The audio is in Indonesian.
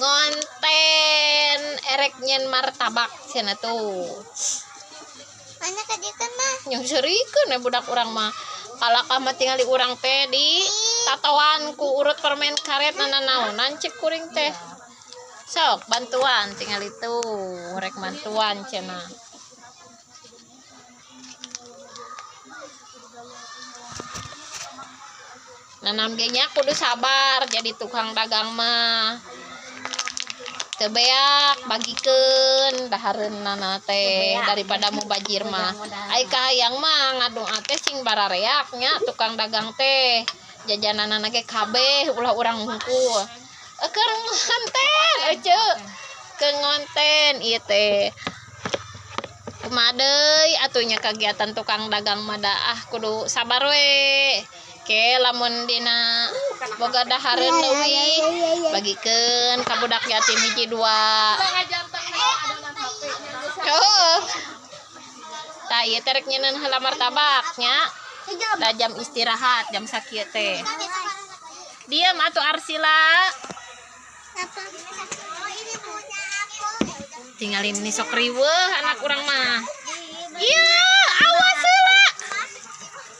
ngonten erek nyen martabak cenah tuh. Mana kajikan mah? Yang serikeun budak urang mah. Kalakah mah tinggali urang teh di tatoan ku urut permen karet nanaonan cek kuring teh. Sok bantuan tinggal itu rek bantuan cenah. Nanam ge nya kudu sabar jadi tukang dagang mah. Teu beak bagikeun dahareunna teh daripada mubajir mah. Ai kahayang mah ngadung teh cing barareak nya tukang dagang teh. Jajananna ge kabeh ulah urang hungkul. Keur ngonten euceu. Keur ngonten ieu teh. Kumaha deui atunya kegiatan tukang dagang mah da kudu sabar we. Ke lamun dina boga dahareun leuwih bagikeun ka budak yatim hiji dua. Heuh. Tah ieu teh rek nyeuneuh heula martabak nya. Da jam istirahat jam sakieu teh. Diam atuh Arsila. Tinggalin ini sok riweuh anak urang mah. Iya.